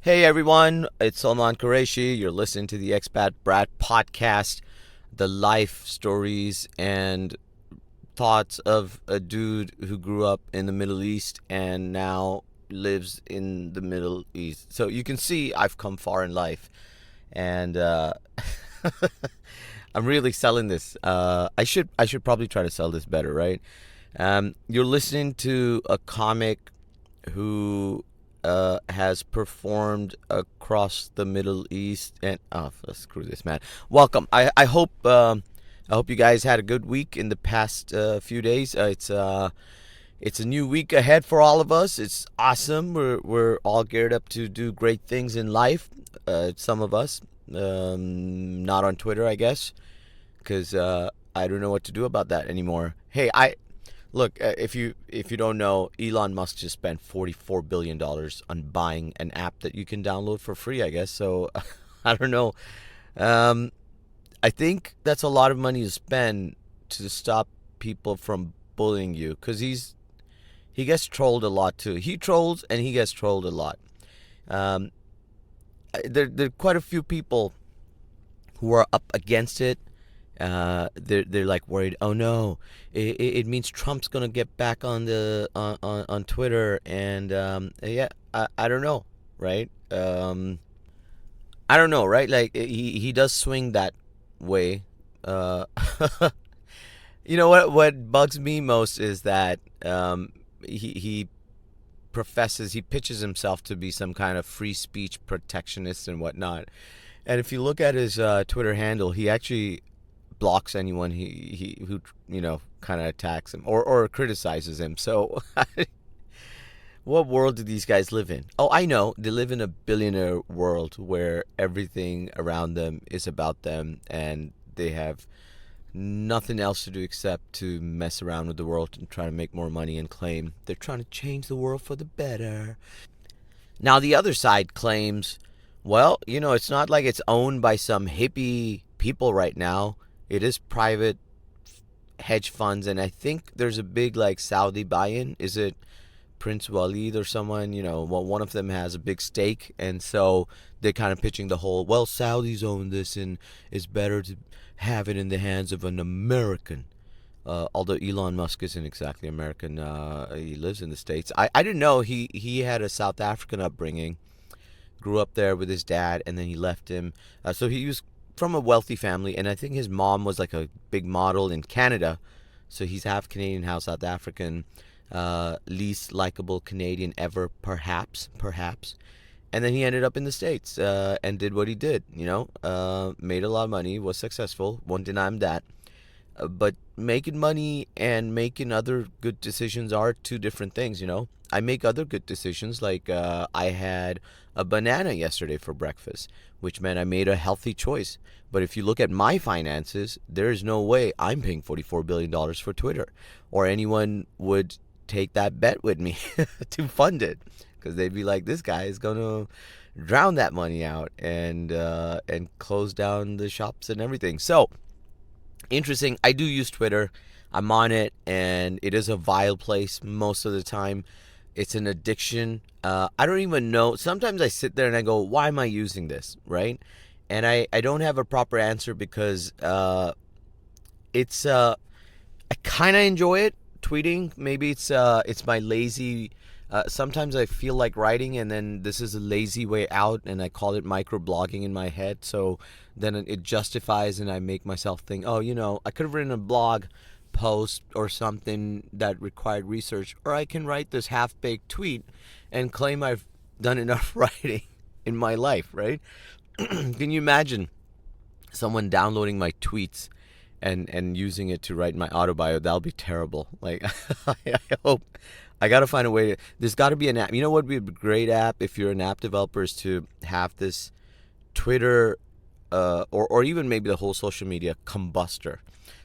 Hey everyone, it's Salman Qureshi. You're listening to the Expat Brat podcast, the life stories and thoughts of a dude who grew up in the Middle East and now lives in the Middle East. So you can see I've come far in life, and I'm really selling this. I should probably try to sell this better, right? You're listening to a comic who has performed across the Middle East and screw this, man. Welcome. I hope you guys had a good week in the past few days. It's a new week ahead for all of us. It's awesome. We're all geared up to do great things in life. Some of us, not on Twitter, I guess, because I don't know what to do about that anymore. Hey, I look, if you don't know, Elon Musk just spent $44 billion on buying an app that you can download for free, I guess. So I don't know. Um, I think that's a lot of money to spend to stop people from bullying you, because he gets trolled a lot too. He trolls and he gets trolled a lot. Um, there are quite a few people who are up against it. They're like worried. Oh no, it means Trump's gonna get back on the on Twitter, and yeah, I don't know, right? I don't know, right? Like he does swing that way. Uh, what bugs me most is that he he pitches himself to be some kind of free speech protectionist and whatnot. And if you look at his Twitter handle, he actually blocks anyone he who kind of attacks him or criticizes him. So what world do these guys live in? Oh, I know. They live in a billionaire world where everything around them is about them, and they have nothing else to do except to mess around with the world and try to make more money and claim they're trying to change the world for the better. Now, the other side claims, well, it's not like it's owned by some hippie people right now. It is private hedge funds, and I think there's a big like Saudi buy-in. Is it Prince Walid or someone? Well, one of them has a big stake, and so they're kind of pitching the whole, well, Saudis own this, and it's better to have it in the hands of an American. Although Elon Musk isn't exactly American, he lives in the States. I didn't know he had a South African upbringing, grew up there with his dad, and then he left him. So he was from a wealthy family, and I think his mom was like a big model in Canada. So he's half Canadian, half South African. Least likable Canadian ever, perhaps. And then he ended up in the States and did what he did. Made a lot of money, was successful. Won't deny him that. But making money and making other good decisions are two different things. I make other good decisions, like I had a banana yesterday for breakfast, which meant I made a healthy choice. But if you look at my finances, there is no way I'm paying $44 billion for Twitter, or anyone would take that bet with me to fund it, because they'd be like, this guy is going to drown that money out and close down the shops and everything. So interesting. I do use Twitter. I'm on it, and it is a vile place most of the time. It's an addiction. I don't even know. Sometimes I sit there and I go, why am I using this, right? And I don't have a proper answer, because it's I kind of enjoy it, tweeting. Maybe it's my lazy. Sometimes I feel like writing, and then this is a lazy way out, and I call it microblogging in my head. So then it justifies, and I make myself think, oh, I could have written a blog post or something that required research, or I can write this half-baked tweet and claim I've done enough writing in my life, right? Can you imagine someone downloading my tweets and using it to write my autobio? That'll be terrible. Like, I hope. I got to find a way. There's got to be an app. You know what would be a great app if you're an app developer, is to have this Twitter or even maybe the whole social media combustor.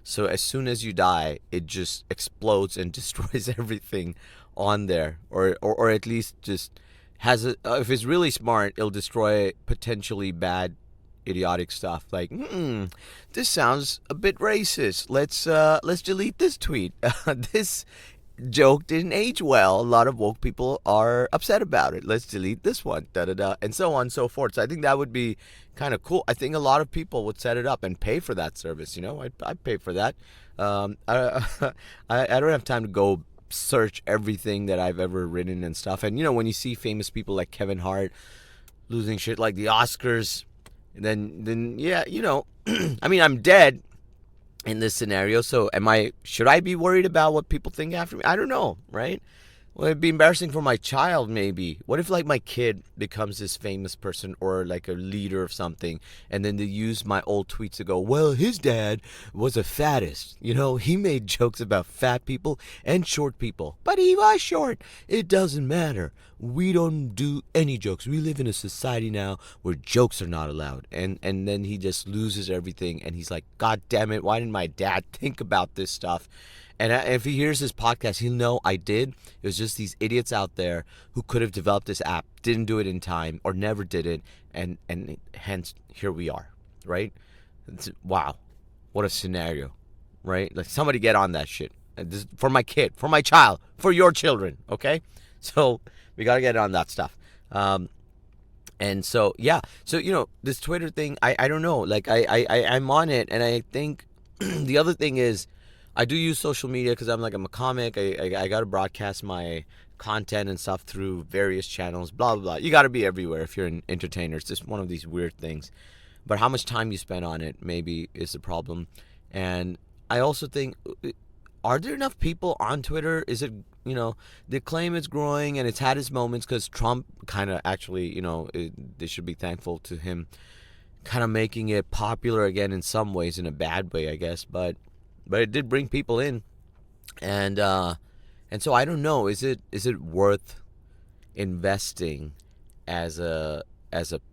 So as soon as you die, it just explodes and destroys everything on there, or at least just has a. If it's really smart, it'll destroy potentially bad, idiotic stuff. Like, this sounds a bit racist. Let's delete this tweet. This joke didn't age well. A lot of woke people are upset about it. Let's delete this one, da da da, and so on and so forth. So I think that would be kind of cool. I think a lot of people would set it up and pay for that service. I'd pay for that. I, I don't have time to go search everything that I've ever written and stuff. And when you see famous people like Kevin Hart losing shit like the Oscars, then yeah, I mean, I'm dead in this scenario. So should I be worried about what people think after me? I don't know, right? Well, it'd be embarrassing for my child, maybe. What if, like, my kid becomes this famous person or, like, a leader of something, and then they use my old tweets to go, well, his dad was a fattest. He made jokes about fat people and short people. But he was short. It doesn't matter. We don't do any jokes. We live in a society now where jokes are not allowed. And then he just loses everything, and he's like, God damn it, why didn't my dad think about this stuff? And if he hears this podcast, he'll know I did. It was just these idiots out there who could have developed this app, didn't do it in time, or never did it, and hence here we are, right? Wow, what a scenario, right? Like, somebody get on that shit. For my kid, for my child, for your children, okay? So we got to get on that stuff. And so, yeah. So, this Twitter thing, I don't know. Like, I'm on it, and I think the other thing is, I do use social media because I'm a comic. I got to broadcast my content and stuff through various channels, blah, blah, blah. You got to be everywhere if you're an entertainer. It's just one of these weird things. But how much time you spend on it maybe is the problem. And I also think, are there enough people on Twitter? Is it, they claim it's growing and it's had its moments because Trump kind of actually, they should be thankful to him kind of making it popular again in some ways, in a bad way, I guess. But it did bring people in, and so I don't know. Is it worth investing as a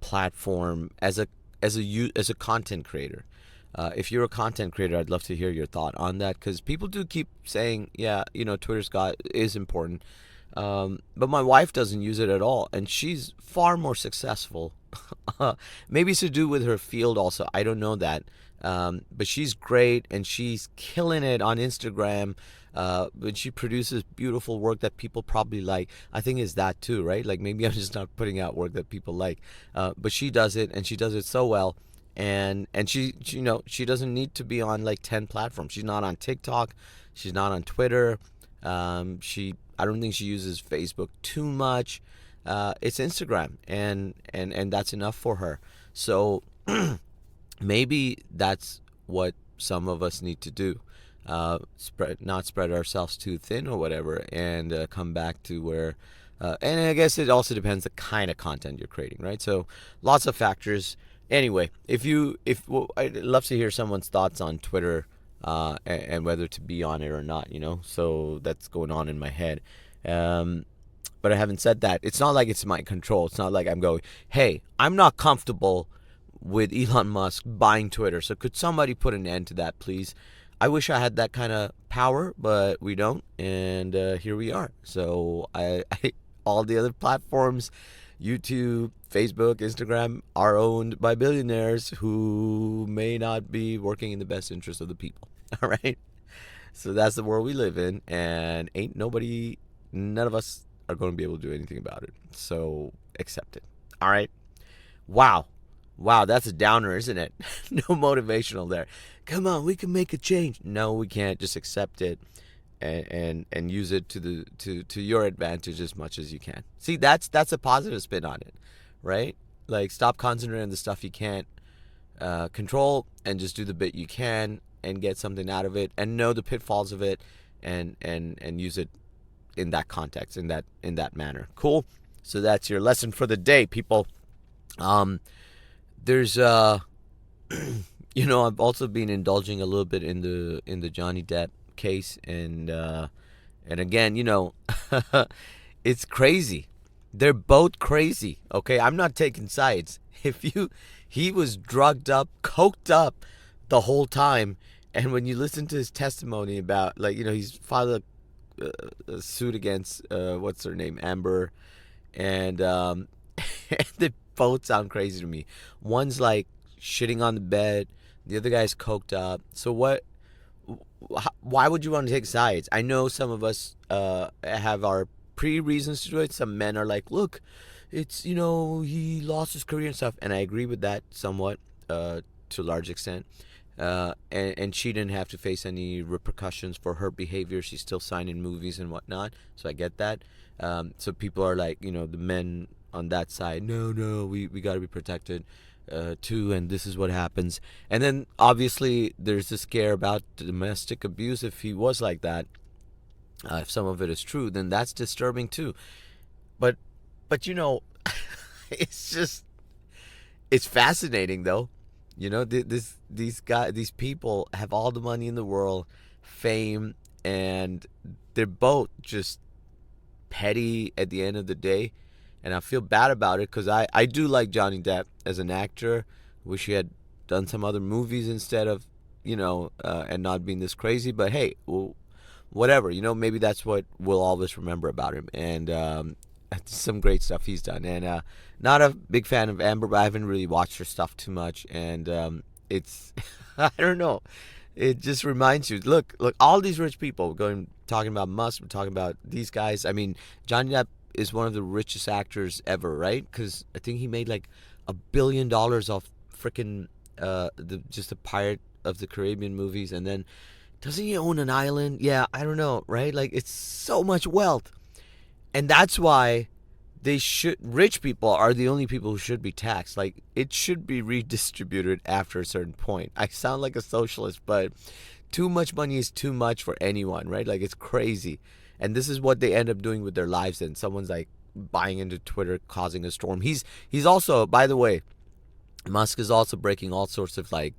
platform, as a content creator? If you're a content creator, I'd love to hear your thought on that, because people do keep saying, yeah, Twitter's is important, but my wife doesn't use it at all, and she's far more successful. Maybe it's to do with her field also. I don't know that. But she's great, and she's killing it on Instagram. But she produces beautiful work that people probably like. I think it's that too, right? Like, maybe I'm just not putting out work that people like. But she does it, and she does it so well. And she doesn't need to be on like 10 platforms. She's not on TikTok. She's not on Twitter. I don't think she uses Facebook too much. It's Instagram, and that's enough for her. So maybe that's what some of us need to do. Not spread ourselves too thin or whatever, and come back to where. And I guess it also depends the kind of content you're creating, right? So lots of factors. Anyway, I'd love to hear someone's thoughts on Twitter, and whether to be on it or not. So that's going on in my head. But I haven't said that. It's not like it's my control. It's not like I'm going, hey, I'm not comfortable with Elon Musk buying Twitter, so could somebody put an end to that, please? I wish I had that kind of power, but we don't, and here we are. So all the other platforms, YouTube, Facebook, Instagram, are owned by billionaires who may not be working in the best interest of the people. All right? So that's the world we live in, and none of us are going to be able to do anything about it. So accept it. All right? Wow, that's a downer, isn't it? No motivational there. Come on, we can make a change. No, we can't. Just accept it and use it to your advantage as much as you can. See, that's a positive spin on it, right? Like, stop concentrating on the stuff you can't control, and just do the bit you can and get something out of it, and know the pitfalls of it, and use it in that context, in that manner. Cool. So that's your lesson for the day, people. There's I've also been indulging a little bit in the Johnny Depp case, and again, it's crazy. They're both crazy. Okay, I'm not taking sides. He was drugged up, coked up the whole time, and when you listen to his testimony about, like, he's filed a suit against what's her name, Amber, and they both sound crazy to me. One's like shitting on the bed, the other guy's coked up. So why would you want to take sides? I know some of us have our pre-reasons to do it. Some men are like, look, it's, he lost his career and stuff. And I agree with that somewhat, to a large extent. And she didn't have to face any repercussions for her behavior. She's still signing movies and whatnot. So I get that. So people are like, the men on that side, no, we got to be protected too, and this is what happens. And then obviously there's the scare about domestic abuse. If he was like that, if some of it is true, then that's disturbing too. But it's just, it's fascinating though. These people have all the money in the world, fame, and they're both just petty at the end of the day. And I feel bad about it because I do like Johnny Depp as an actor. Wish he had done some other movies instead of, and not being this crazy. But hey, well, whatever. Maybe that's what we'll always remember about him. And some great stuff he's done. And not a big fan of Amber, but I haven't really watched her stuff too much. And it's, I don't know. It just reminds you, look, all these rich people talking about Musk, we're talking about these guys. I mean, Johnny Depp is one of the richest actors ever, right? Because I think he made like $1 billion off freaking just the Pirate of the Caribbean movies. And then doesn't he own an island? Yeah, I don't know, right? Like, it's so much wealth. And that's why rich people are the only people who should be taxed. Like, it should be redistributed after a certain point. I sound like a socialist, but too much money is too much for anyone, right? Like, it's crazy. And this is what they end up doing with their lives. And someone's like buying into Twitter, causing a storm. He's also, by the way, Musk is also breaking all sorts of like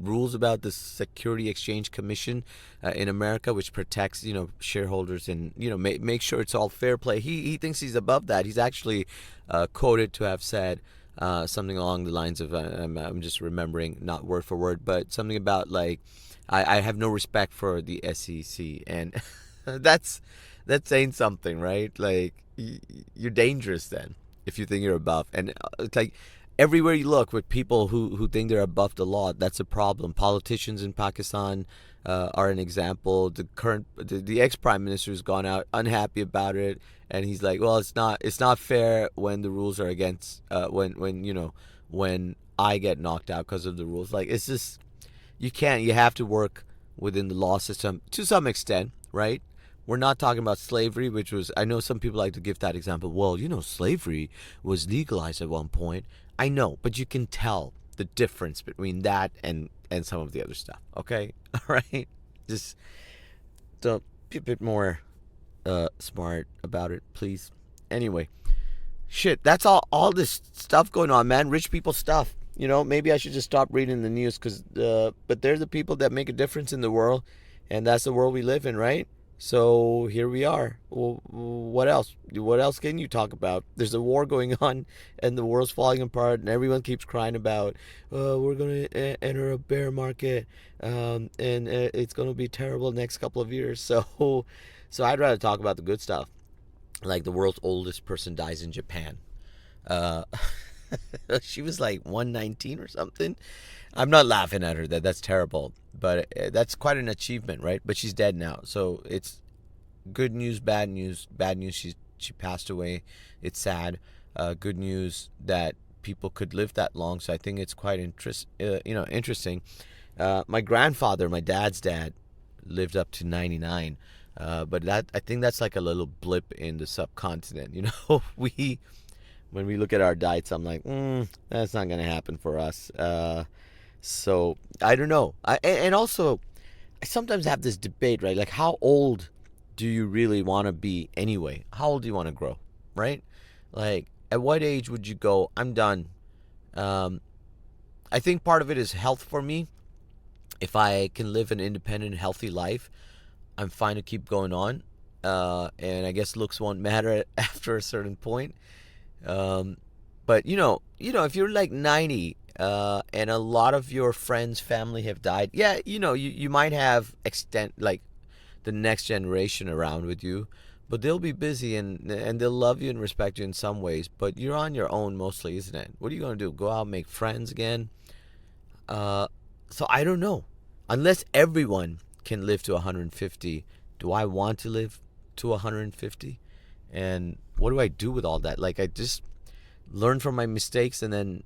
rules about the Security Exchange Commission in America, which protects shareholders and make sure it's all fair play. He thinks he's above that. He's actually quoted to have said something along the lines of I'm just remembering, not word for word, but something about like I have no respect for the SEC, and that's saying something, right? Like, you're dangerous then if you think you're above. And it's like everywhere you look with people who think they're above the law, that's a problem. Politicians in Pakistan are an example. The ex-prime minister has gone out unhappy about it, and he's like, well, it's not fair when the rules are against when I get knocked out because of the rules. Like, it's just, you have to work within the law system to some extent, right? We're not talking about slavery, which was, I know some people like to give that example. Well, slavery was legalized at one point. I know, but you can tell the difference between that and some of the other stuff. Okay? All right? Just don't be a bit more smart about it, please. Anyway, shit, that's all this stuff going on, man. Rich people stuff. Maybe I should just stop reading the news but they're the people that make a difference in the world, and that's the world we live in, right? So here we are. Well, what else? What else can you talk about? There's a war going on, and the world's falling apart, and everyone keeps crying about, we're going to enter a bear market, and it's going to be terrible next couple of years. So I'd rather talk about the good stuff, like the world's oldest person dies in Japan. She was like 119 or something. I'm not laughing at her. That's terrible. But that's quite an achievement, right? But she's dead now. So it's good news, bad news. Bad news, she passed away. It's sad. Good news that people could live that long. So I think it's quite interesting. My grandfather, my dad's dad, lived up to 99. But I think that's like a little blip in the subcontinent. When we look at our diets, I'm like, that's not going to happen for us. So I don't know. And also, I sometimes have this debate, right? Like, how old do you really want to be anyway? How old do you want to grow, right? Like, at what age would you go, I'm done? I think part of it is health for me. If I can live an independent, healthy life, I'm fine to keep going on. And I guess looks won't matter after a certain point. But if you're like 90, and a lot of your friends, family have died, yeah, you might have like the next generation around with you, but they'll be busy and they'll love you and respect you in some ways, but you're on your own mostly, isn't it? What are you going to do? Go out and make friends again? So I don't know. Unless everyone can live to 150. Do I want to live to 150? And what do I do with all that? Like, I just learn from my mistakes and then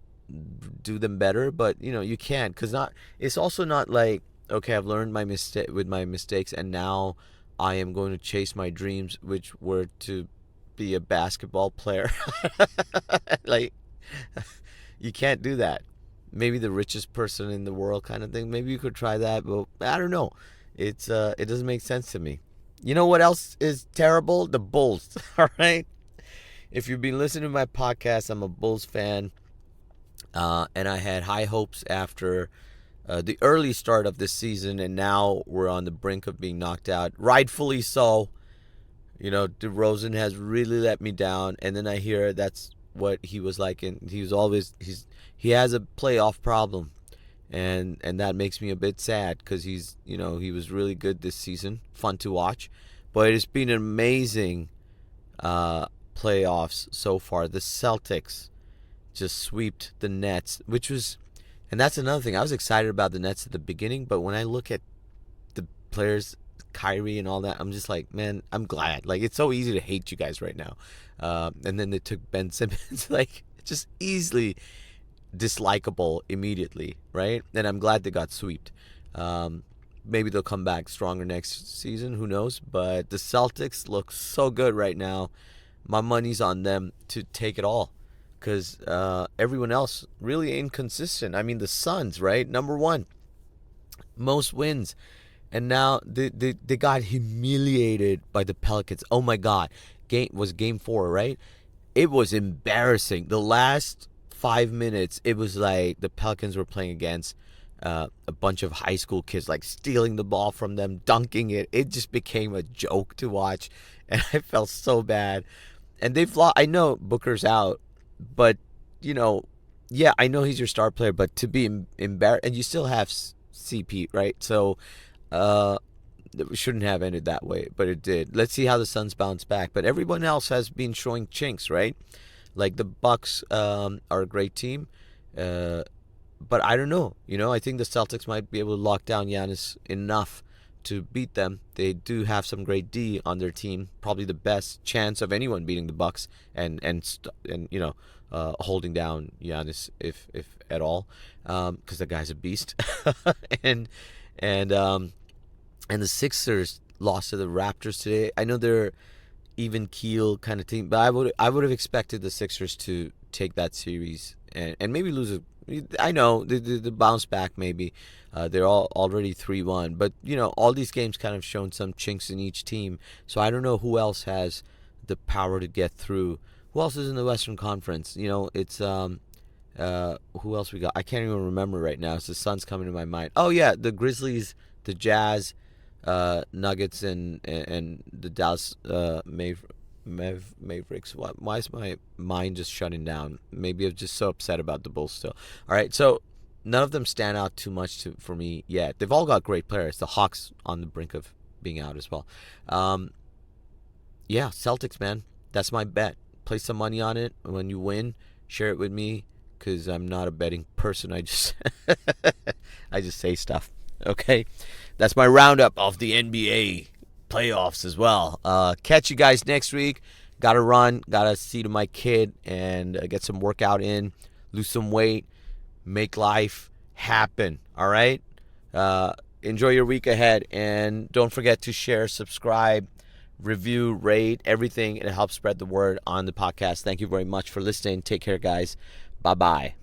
do them better. But you can't, because not. It's also not like, okay, I've learned my mistake with my mistakes, and now I am going to chase my dreams, which were to be a basketball player. Like, you can't do that. Maybe the richest person in the world kind of thing. Maybe you could try that, but I don't know. It doesn't make sense to me. You know what else is terrible? The Bulls. All right. If you've been listening to my podcast, I'm a Bulls fan, and I had high hopes after the early start of this season, and now we're on the brink of being knocked out. Rightfully so. DeRozan has really let me down, and then I hear that's what he was like, and he has a playoff problem, and that makes me a bit sad, because he was really good this season, fun to watch, but it's been an amazing playoffs so far. The Celtics just swept the Nets, and that's another thing. I was excited about the Nets at the beginning, but when I look at the players, Kyrie and all that, I'm just like, man, I'm glad. Like, it's so easy to hate you guys right now. And then they took Ben Simmons, like, just easily dislikable immediately, right? And I'm glad they got swept. Maybe they'll come back stronger next season. Who knows? But the Celtics look so good right now. My money's on them to take it all, because everyone else really inconsistent. I mean, the Suns, right? Number one, most wins. And now they got humiliated by the Pelicans. Oh my God. Game 4, right? It was embarrassing. The last 5 minutes, it was like the Pelicans were playing against a bunch of high school kids, like stealing the ball from them, dunking it. It just became a joke to watch, and I felt so bad. And they've lost. I know Booker's out, but yeah, I know he's your star player, but to be embarrassed, and you still have CP, right? So it shouldn't have ended that way, but it did. Let's see how the Suns bounce back. But everyone else has been showing chinks, right? Like the Bucks are a great team, but I don't know. I think the Celtics might be able to lock down Giannis enough to beat them. They do have some great D on their team, probably the best chance of anyone beating the Bucks and holding down Giannis if at all, because the guy's a beast. And the Sixers lost to the Raptors today. I know they're even keel kind of team, but I would have expected the Sixers to take that series and maybe lose it. I know the bounce back maybe. They're all already 3-1, but all these games kind of shown some chinks in each team. So I don't know who else has the power to get through. Who else is in the Western Conference? It's who else we got? I can't even remember right now. It's the Suns coming to my mind. Oh yeah, the Grizzlies, the Jazz, Nuggets, and the Dallas Mavericks. Why is my mind just shutting down? Maybe I'm just so upset about the Bulls still. All right, so none of them stand out too much for me yet. They've all got great players. The Hawks on the brink of being out as well. Yeah, Celtics, man. That's my bet. Place some money on it. When you win, share it with me, because I'm not a betting person. I just I just say stuff. Okay, that's my roundup of the NBA playoffs as well. Catch you guys next week. Gotta run, gotta see to my kid, and get some workout in, lose some weight, make life happen. All right. Enjoy your week ahead, and don't forget to share, subscribe, review, rate, everything. It helps spread the word on the podcast. Thank you very much for listening. Take care, guys. Bye bye.